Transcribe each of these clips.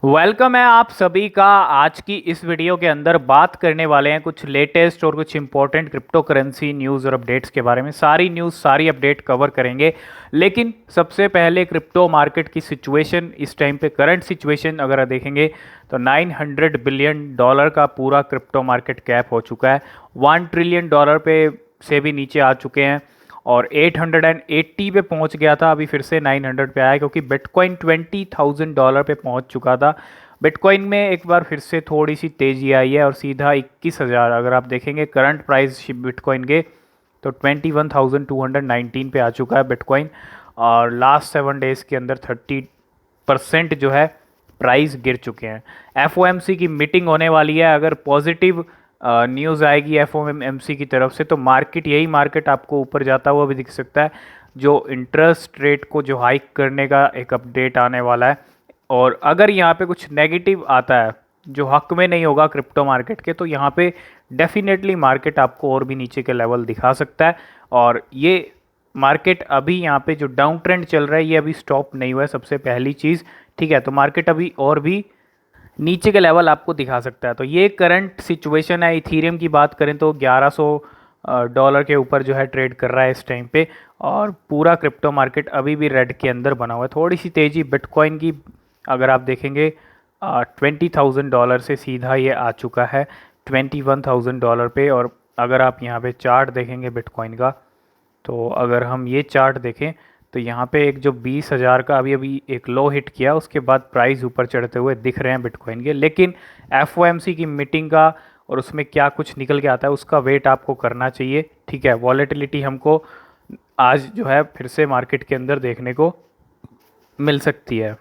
Welcome है आप सभी का। आज की इस वीडियो के अंदर बात करने वाले हैं कुछ लेटेस्ट और कुछ इंपॉर्टेंट क्रिप्टो करेंसी न्यूज़ और अपडेट्स के बारे में। सारी न्यूज़ सारी अपडेट कवर करेंगे, लेकिन सबसे पहले क्रिप्टो मार्केट की सिचुएशन इस टाइम पे करंट सिचुएशन अगर देखेंगे तो $900 बिलियन का पूरा क्रिप्टो मार्केट कैप हो चुका है। $1 ट्रिलियन पे से भी नीचे आ चुके हैं और 880 पे पहुंच गया था। अभी फिर से 900 पे आया क्योंकि बिटकॉइन $20,000 पे पहुंच चुका था। बिटकॉइन में एक बार फिर से थोड़ी सी तेज़ी आई है और सीधा 21,000 अगर आप देखेंगे करंट प्राइस बिटकॉइन के तो 21,219 पे आ चुका है बिटकॉइन। और लास्ट 7 डेज़ के अंदर 30% जो है प्राइस गिर चुके हैं। एफओएमसी की मीटिंग होने वाली है, अगर पॉजिटिव न्यूज़ आएगी एफओएमसी की तरफ से तो मार्केट आपको ऊपर जाता हुआ भी दिख सकता है। जो इंटरेस्ट रेट को जो हाइक करने का एक अपडेट आने वाला है, और अगर यहाँ पे कुछ नेगेटिव आता है जो हक में नहीं होगा क्रिप्टो मार्केट के, तो यहाँ पे डेफिनेटली मार्केट आपको और भी नीचे के लेवल दिखा सकता है। और ये मार्केट अभी यहाँ पे जो डाउन ट्रेंड चल रहा है ये अभी स्टॉप नहीं हुआ है, सबसे पहली चीज़। ठीक है, तो मार्केट अभी और भी नीचे के लेवल आपको दिखा सकता है। तो ये करंट सिचुएशन है। इथीरियम की बात करें तो $1100 के ऊपर जो है ट्रेड कर रहा है इस टाइम पे, और पूरा क्रिप्टो मार्केट अभी भी रेड के अंदर बना हुआ है। थोड़ी सी तेज़ी बिटकॉइन की अगर आप देखेंगे $20,000 से सीधा ये आ चुका है $21,000 पे। और अगर आप यहाँ पे चार्ट देखेंगे बिटकॉइन का, तो अगर हम ये चार्ट देखें तो यहाँ पे एक जो 20,000 का अभी अभी एक लो हिट किया, उसके बाद प्राइस ऊपर चढ़ते हुए दिख रहे हैं बिटकॉइन के। लेकिन एफओएमसी की मीटिंग का और उसमें क्या कुछ निकल के आता है उसका वेट आपको करना चाहिए। ठीक है, वॉलेटिलिटी हमको आज जो है फिर से मार्केट के अंदर देखने को मिल सकती है।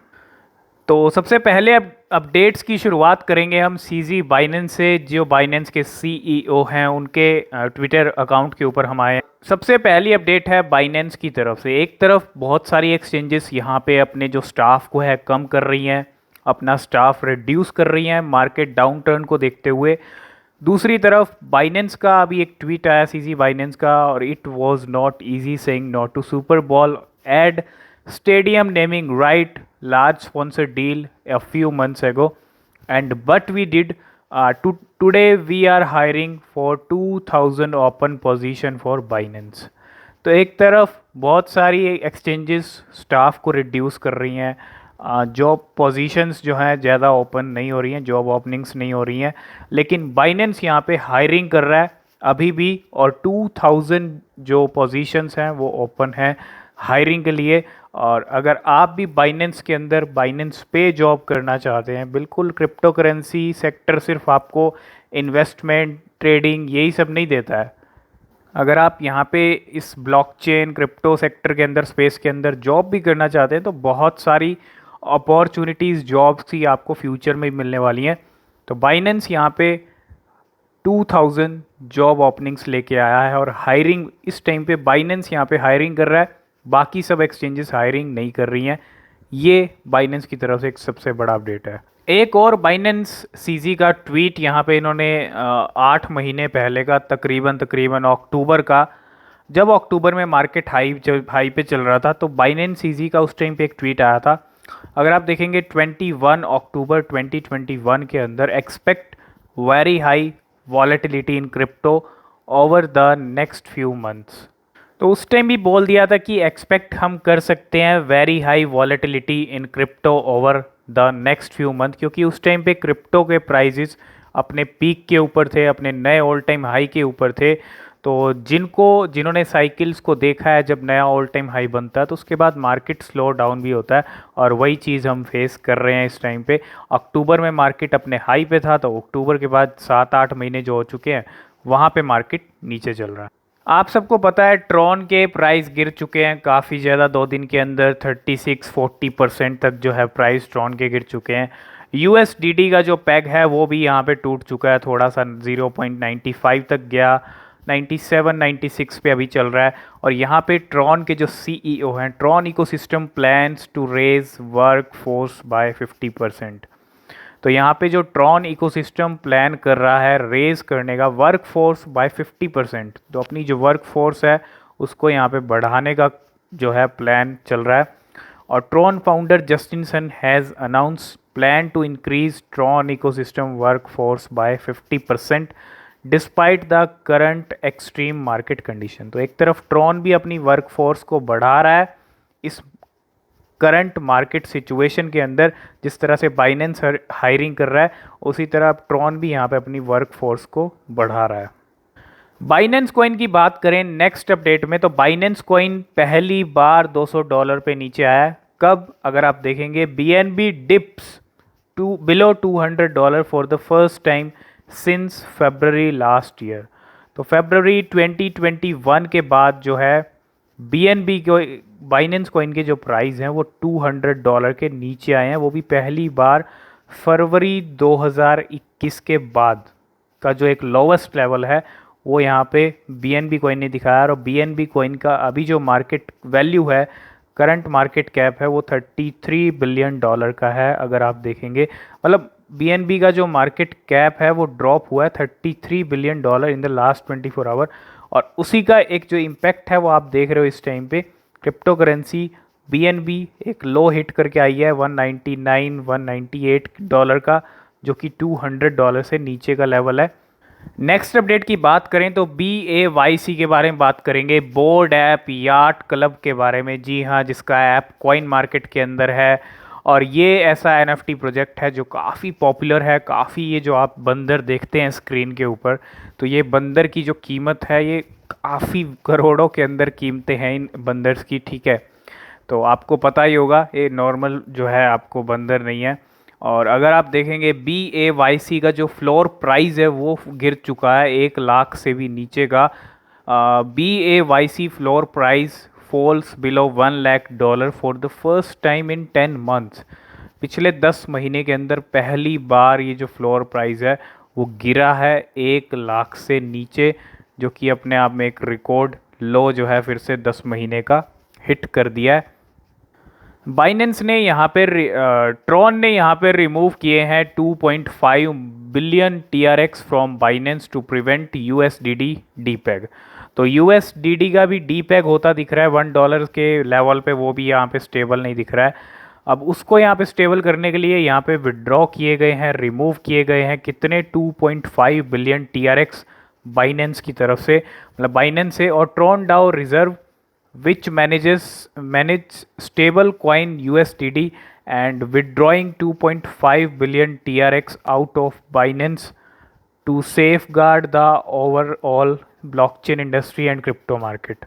तो सबसे पहले अब अपडेट्स की शुरुआत करेंगे हम सीजी बाइनेंस से। जो बाइनेंस के सीईओ हैं उनके ट्विटर अकाउंट के ऊपर हम आए। सबसे पहली अपडेट है बाइनेंस की तरफ से। एक तरफ बहुत सारी एक्सचेंजेस यहाँ पे अपने जो स्टाफ को है कम कर रही हैं, अपना स्टाफ रिड्यूस कर रही हैं मार्केट डाउन टर्न को देखते हुए। दूसरी तरफ बाइनेंस का अभी एक ट्वीट आया सीजी बाइनेंस का, और it was not easy saying no to Super Bowl ad stadium naming right large sponsor deal a few months ago, and but we did today we are hiring for 2000 open position for Binance। तो एक तरफ बहुत सारी exchanges staff को reduce कर रही हैं, job positions जो हैं ज़्यादा ओपन नहीं हो रही हैं, जॉब ओपनिंग्स नहीं हो रही हैं, लेकिन बाइनेंस यहाँ पे हायरिंग कर रहा है अभी भी, और 2000 जो पोजीशंस हैं वो ओपन हैं हायरिंग के लिए। और अगर आप भी बाइनेंस के अंदर बाइनेंस पे जॉब करना चाहते हैं, बिल्कुल क्रिप्टो करेंसी सेक्टर सिर्फ आपको इन्वेस्टमेंट ट्रेडिंग यही सब नहीं देता है। अगर आप यहाँ पे इस ब्लॉकचेन क्रिप्टो सेक्टर के अंदर स्पेस के अंदर जॉब भी करना चाहते हैं तो बहुत सारी अपॉर्चुनिटीज़ जॉब्स की आपको फ्यूचर में मिलने वाली हैं। तो बाइनेंस यहाँ पे 2000 जॉब ओपनिंग्स लेके आया है, और हायरिंग इस टाइम पे बाइनेंस यहाँ पे हायरिंग कर रहा है, बाकी सब एक्सचेंजेस हायरिंग नहीं कर रही हैं। ये बाइनेंस की तरफ से एक सबसे बड़ा अपडेट है। एक और बाइनेंस सीजी का ट्वीट यहाँ पे इन्होंने 8 महीने पहले का तकरीबन अक्टूबर का, जब अक्टूबर में मार्केट हाई पे चल रहा था, तो बाइनेंस सीजी का उस टाइम पे एक ट्वीट आया था। अगर आप देखेंगे 21 अक्टूबर 2021 के अंदर, expect very high volatility in crypto over the next few months. तो उस टाइम भी बोल दिया था कि एक्सपेक्ट हम कर सकते हैं very high volatility in crypto over the next few month, क्योंकि उस टाइम पे क्रिप्टो के प्राइजेस अपने पीक के ऊपर थे, अपने नए ऑल टाइम हाई के ऊपर थे। तो जिन्होंने साइकिल्स को देखा है, जब नया ऑल टाइम हाई बनता है तो उसके बाद मार्केट स्लो डाउन भी होता है, और वही चीज़ हम फेस कर रहे हैं इस टाइम पे। अक्टूबर में मार्केट अपने हाई पे था, तो अक्टूबर के बाद 7-8 महीने जो हो चुके हैं वहाँ पे मार्केट नीचे चल रहा है। आप सबको पता है ट्रॉन के प्राइस गिर चुके हैं काफ़ी ज़्यादा, 2 दिन के अंदर 36-40% तक जो है प्राइस ट्रॉन के गिर चुके हैं। यूएसडीटी का जो पैग है वो भी यहाँ पे टूट चुका है, थोड़ा सा 0.95 तक गया, 97-96 पे अभी चल रहा है। और यहाँ पे ट्रॉन के जो सीईओ हैं, Tron ecosystem plans to raise work force by 50%। तो यहाँ पे जो ट्रॉन इकोसिस्टम प्लान कर रहा है रेज करने का वर्क फोर्स बाय 50%, तो अपनी जो वर्क फोर्स है उसको यहाँ पे बढ़ाने का जो है प्लान चल रहा है। और Tron founder Justin Sun has announce plan to increase Tron ecosystem workforce by 50% despite the current extreme market condition. तो एक तरफ ट्रॉन भी अपनी वर्कफोर्स को बढ़ा रहा है इस करंट मार्केट सिचुएशन के अंदर, जिस तरह से बाइनेंस हायरिंग कर रहा है उसी तरह ट्रॉन भी यहाँ पे अपनी वर्कफोर्स को बढ़ा रहा है। बाइनेंस कॉइन की बात करें नेक्स्ट अपडेट में, तो बाइनेंस कॉइन पहली बार $200 पे नीचे आया है। कब? अगर आप देखेंगे BNB dips to below $200 for the first time since February last year. तो फरवरी 2021 के बाद जो है BNB को बाइनेंस कॉइन के जो प्राइस हैं वो $200 के नीचे आए हैं, वो भी पहली बार फरवरी 2021 के बाद का जो एक लोवेस्ट लेवल है वो यहाँ पे BNB कॉइन ने दिखाया। और BNB कॉइन का अभी जो मार्केट वैल्यू है, करंट मार्केट कैप है, वो $33 बिलियन का है। अगर आप देखेंगे मतलब BNB का जो मार्केट कैप है वो ड्रॉप हुआ है $33 billion in the last 24 hour. और उसी का एक जो इम्पैक्ट है वो आप देख रहे हो इस टाइम पे क्रिप्टो करेंसी BNB एक लो हिट करके आई है 199 $198 का, जो कि $200 से नीचे का लेवल है। नेक्स्ट अपडेट की बात करें तो BAYC के बारे में बात करेंगे, बोर्ड ऐप याट क्लब के बारे में। जी हाँ, जिसका ऐप कॉइन मार्केट के अंदर है और ये ऐसा NFT प्रोजेक्ट है जो काफ़ी पॉपुलर है। काफ़ी ये जो आप बंदर देखते हैं स्क्रीन के ऊपर, तो ये बंदर की जो कीमत है ये काफ़ी करोड़ों के अंदर कीमतें हैं इन बंदर्स की, ठीक है। तो आपको पता ही होगा ये नॉर्मल जो है आपको बंदर नहीं है। और अगर आप देखेंगे BAYC का जो फ्लोर प्राइस है वो गिर चुका है 1 लाख से भी नीचे का। BAYC floor price falls below $1 lakh for the first time in 10 months. पिछले 10 महीने के अंदर पहली बार ये जो फ्लोर प्राइस है वो गिरा है 1 लाख से नीचे, जो कि अपने आप में एक रिकॉर्ड लो जो है फिर से 10 महीने का हिट कर दिया है। बाइनेंस ने यहाँ पे ट्रॉन ने यहाँ पे रिमूव किए हैं 2.5 billion TRX from Binance to prevent USDD depeg. तो USDD का भी डीपेग होता दिख रहा है $1 के लेवल पे, वो भी यहाँ पे स्टेबल नहीं दिख रहा है। अब उसको यहाँ पे स्टेबल करने के लिए यहाँ पे विड्रॉ किए गए हैं, रिमूव किए गए हैं कितने 2.5 बिलियन TRX बाइनेंस की तरफ से, मतलब बाइनेंस से। और Tron DAO reserve which manage stable coin USDD and withdrawing 2.5 billion TRX out of Binance to safeguard the overall blockchain industry and crypto market।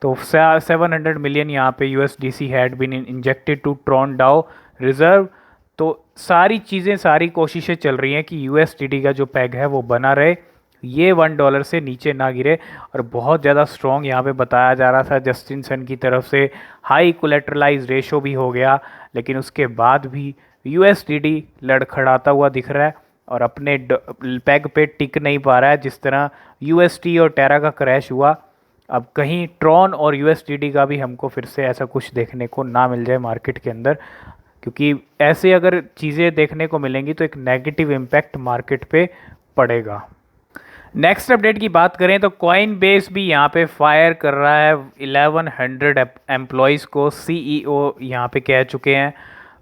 तो 700 million यहाँ पे USDC had been injected to Tron DAO reserve। तो सारी चीज़ें, सारी कोशिशें चल रही हैं कि USDD का जो पैग है वो बना रहे, ये $1 से नीचे ना गिरे। और बहुत ज़्यादा स्ट्रॉन्ग यहाँ पे बताया जा रहा था जस्टिन सन की तरफ से, हाई कोलेटरलाइज रेशो भी हो गया, लेकिन उसके बाद भी USDD लड़खड़ाता हुआ दिख रहा है और अपने पैग पे टिक नहीं पा रहा है। जिस तरह UST और टेरा का क्रैश हुआ, अब कहीं ट्रॉन और USDD का भी हमको फिर से ऐसा कुछ देखने को ना मिल जाए मार्केट के अंदर, क्योंकि ऐसे अगर चीज़ें देखने को मिलेंगी तो एक नेगेटिव इम्पैक्ट मार्केट पे पड़ेगा। नेक्स्ट अपडेट की बात करें तो कॉइन बेस भी यहाँ पे फायर कर रहा है 1100 एम्प्लॉयज़ को, CEO यहाँ पे कह चुके हैं।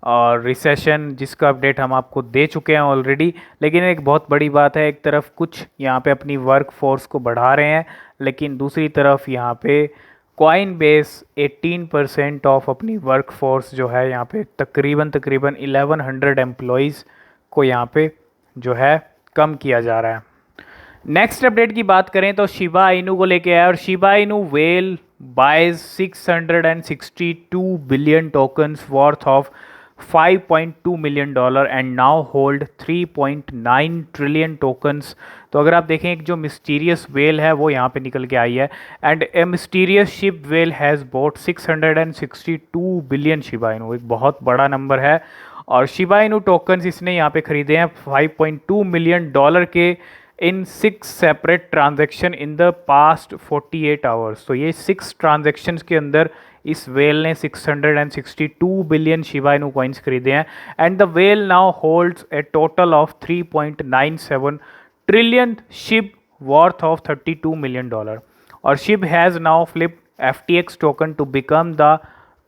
और रिसेशन जिसका अपडेट हम आपको दे चुके हैं ऑलरेडी, लेकिन एक बहुत बड़ी बात है, एक तरफ कुछ यहाँ पे अपनी वर्क फोर्स को बढ़ा रहे हैं, लेकिन दूसरी तरफ यहाँ पे कॉइन बेस 18% ऑफ अपनी वर्क फोर्स जो है यहाँ पे तकरीबन 1100 एम्प्लॉयज़ को यहाँ पे जो है कम किया जा रहा है। नेक्स्ट अपडेट की बात करें तो शिबा इनू को लेके आया और Shiba Inu whale buys 662 billion tokens worth of $5.2 million and now hold 3.9 trillion tokens. तो अगर आप देखें एक जो मिस्टीरियस वेल है वो यहाँ पे निकल के आई है, and A mysterious ship well has boat 662 billion Shiba Inu, एक बहुत बड़ा नंबर है। और शिबा इनू टोकन्स इसने यहाँ पे ख़रीदे हैं $5.2 मिलियन के इन 6 separate transaction in the past 48 hours. तो ये 6 ट्रांजेक्शन्स के अंदर इस वेल ने 662 बिलियन शिबा इनू कॉइन्स खरीदे हैं, and the whale now holds a total of 3.97 trillion SHIB worth of $32 million. और SHIB has now flip FTX token to become the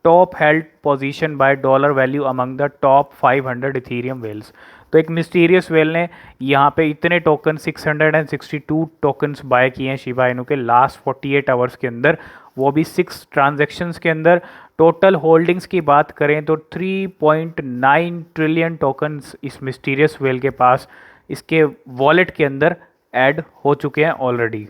top held position by dollar value among the top 500 Ethereum whales. तो एक mysterious well ने यहाँ पे इतने token 662 tokens bye किए हैं Shiba Inu के लास्ट 48 आवर्स के अंदर, वो भी 6 ट्रांजैक्शंस के अंदर। टोटल होल्डिंग्स की बात करें तो 3.9 ट्रिलियन टोकन्स इस मिस्टीरियस वेल के पास इसके वॉलेट के अंदर ऐड हो चुके हैं ऑलरेडी।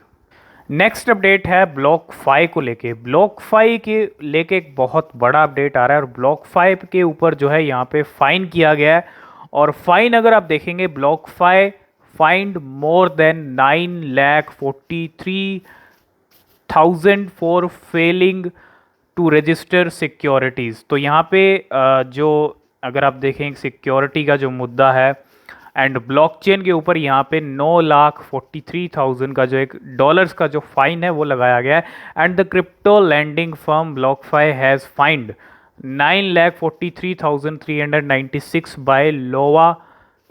नेक्स्ट अपडेट है ब्लॉक 5 को लेके। ब्लॉक 5 के लेके एक बहुत बड़ा अपडेट आ रहा है और ब्लॉक 5 के ऊपर जो है यहाँ पे फाइन किया गया है। और फाइन अगर आप देखेंगे Block 5 fined more than 9,43,000 for failing to register securities. तो यहाँ पे जो अगर आप देखें सिक्योरिटी का जो मुद्दा है एंड ब्लॉकचेन के ऊपर यहाँ पे 9,43,000 का जो एक डॉलर्स का जो फाइन है वो लगाया गया है। And the crypto lending firm BlockFi has fined 9,43,396 by Iowa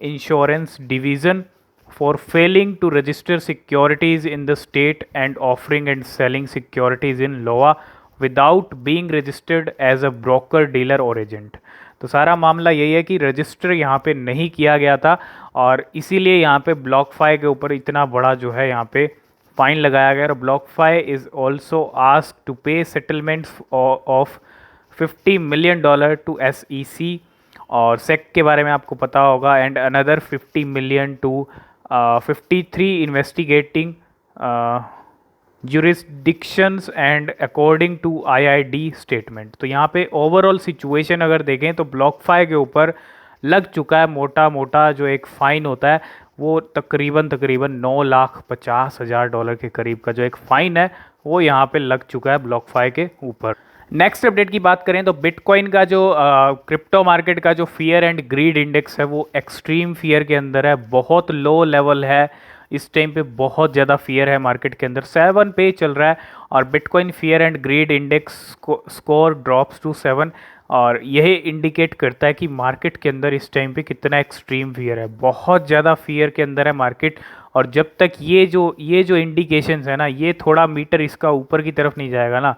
insurance division for failing to register securities in the state and offering and selling securities in LOA without being registered as a broker, dealer और agent। तो सारा मामला यही है कि register यहाँ पे नहीं किया गया था और इसीलिए यहाँ पे BlockFi के ऊपर इतना बड़ा जो है यहाँ पे फाइन लगाया गया। और BlockFi is also ask to pay settlements of $50 million to SEC और SEC के बारे में आपको पता होगा and another 50 million to 53 investigating jurisdictions and according to IID statement। तो यहाँ पे ओवरऑल सिचुएशन अगर देखें तो BlockFi के ऊपर लग चुका है मोटा मोटा जो एक फ़ाइन होता है वो तकरीबन 9,50,000 डॉलर के करीब का जो एक फ़ाइन है वो यहाँ पे लग चुका है BlockFi के ऊपर। नेक्स्ट अपडेट की बात करें तो बिटकॉइन का जो क्रिप्टो मार्केट का जो फियर एंड ग्रीड इंडेक्स है वो एक्सट्रीम फियर के अंदर है, बहुत लो लेवल है इस टाइम पे, बहुत ज़्यादा फियर है मार्केट के अंदर। 7 पे चल रहा है और Bitcoin fear and greed index score drops to 7 और यही इंडिकेट करता है कि मार्केट के अंदर इस टाइम पे कितना एक्सट्रीम फियर है, बहुत ज़्यादा फियर के अंदर है मार्केट। और जब तक ये जो इंडिकेशंस है ना ये थोड़ा मीटर इसका ऊपर की तरफ नहीं जाएगा ना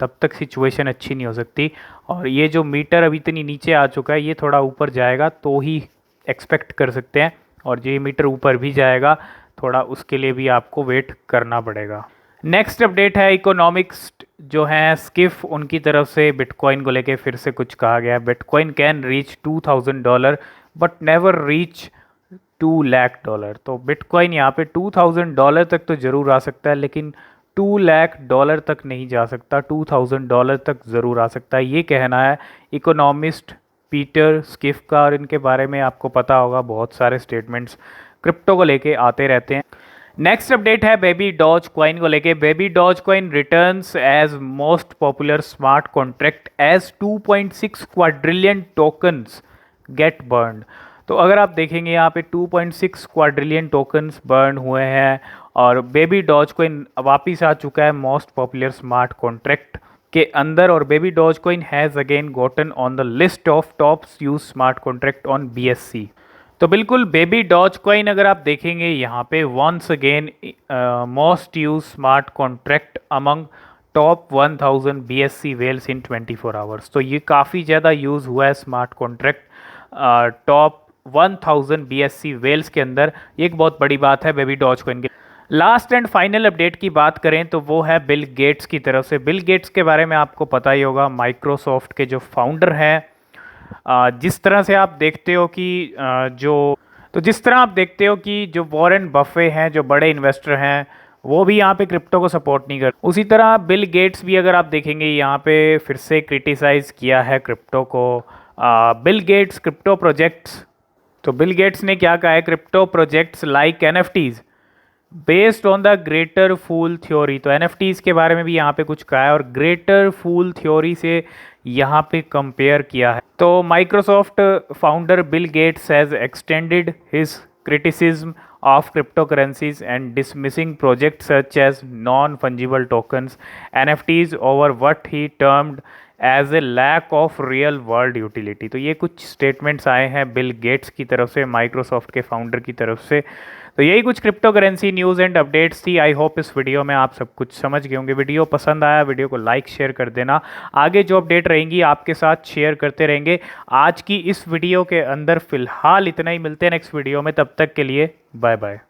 तब तक सिचुएशन अच्छी नहीं हो सकती। और ये जो मीटर अभी इतनी नीचे आ चुका है ये थोड़ा ऊपर जाएगा तो ही एक्सपेक्ट कर सकते हैं और ये मीटर ऊपर भी जाएगा थोड़ा उसके लिए भी आपको वेट करना पड़ेगा। नेक्स्ट अपडेट है इकोनॉमिक्स जो है स्किफ उनकी तरफ से बिटकॉइन को लेके फिर से कुछ कहा गया है। Bitcoin can reach $2,000 but never reach $2,00,000। तो बिटकॉइन यहाँ पे $2,000 तक तो ज़रूर आ सकता है लेकिन $2,00,000 तक नहीं जा सकता, $2,000 तक ज़रूर आ सकता है, ये कहना है इकोनॉमिस्ट पीटर स्किफ का। और इनके बारे में आपको पता होगा बहुत सारे स्टेटमेंट्स क्रिप्टो को लेके आते रहते हैं। नेक्स्ट अपडेट है बेबी डॉज कॉइन को लेके। Baby Doge Coin returns as most popular smart contract as 2.6 quadrillion tokens get burned. तो अगर आप देखेंगे यहाँ पे 2.6 क्वाड्रिलियन टोकन्स बर्न हुए हैं और बेबी डॉज कॉइन वापिस आ चुका है मोस्ट पॉपुलर स्मार्ट कॉन्ट्रैक्ट के अंदर। और Baby Doge Coin has again gotten on the list of tops use smart contract on BSC। तो बिल्कुल बेबी डॉज कॉइन अगर आप देखेंगे यहाँ पे once again most use smart contract among top 1000 BSC whales in 24 hours. तो ये काफ़ी ज़्यादा यूज़ हुआ है smart contract top 1000 BSC whales के अंदर, ये एक बहुत बड़ी बात है बेबी डॉज कॉइन के। लास्ट एंड फाइनल अपडेट की बात करें तो वो है बिल गेट्स की तरफ से। बिल गेट्स के बारे में आपको पता ही होगा, माइक्रोसॉफ्ट के जो फाउंडर हैं। जिस तरह से आप देखते हो कि जिस तरह आप देखते हो कि जो वॉरेन बफे हैं जो बड़े इन्वेस्टर हैं वो भी यहाँ पे क्रिप्टो को सपोर्ट नहीं करते, उसी तरह बिल गेट्स भी अगर आप देखेंगे यहाँ पे फिर से क्रिटिसाइज़ किया है क्रिप्टो को। बिल गेट्स क्रिप्टो प्रोजेक्ट्स, तो बिल गेट्स ने क्या कहा है, crypto projects like NFTs based on the greater fool theory. तो NFTs के बारे में भी यहाँ पे कुछ कहा है और ग्रेटर फूल थ्योरी से यहाँ पे कंपेयर किया है। तो Microsoft founder Bill Gates has extended his criticism of cryptocurrencies and dismissing projects such as non-fungible tokens NFTs over what he termed as a lack of real world utility। तो ये कुछ statements आए हैं Bill Gates की तरफ से, Microsoft के founder की तरफ से। तो यही कुछ cryptocurrency news and updates थी। आई होप इस वीडियो में आप सब कुछ समझ गए होंगे। वीडियो पसंद आया वीडियो को लाइक शेयर कर देना। आगे जो अपडेट रहेंगी आपके साथ शेयर करते रहेंगे। आज की इस वीडियो के अंदर फिलहाल इतना ही, मिलते हैं नेक्स्ट वीडियो में, तब तक के लिए बाय बाय।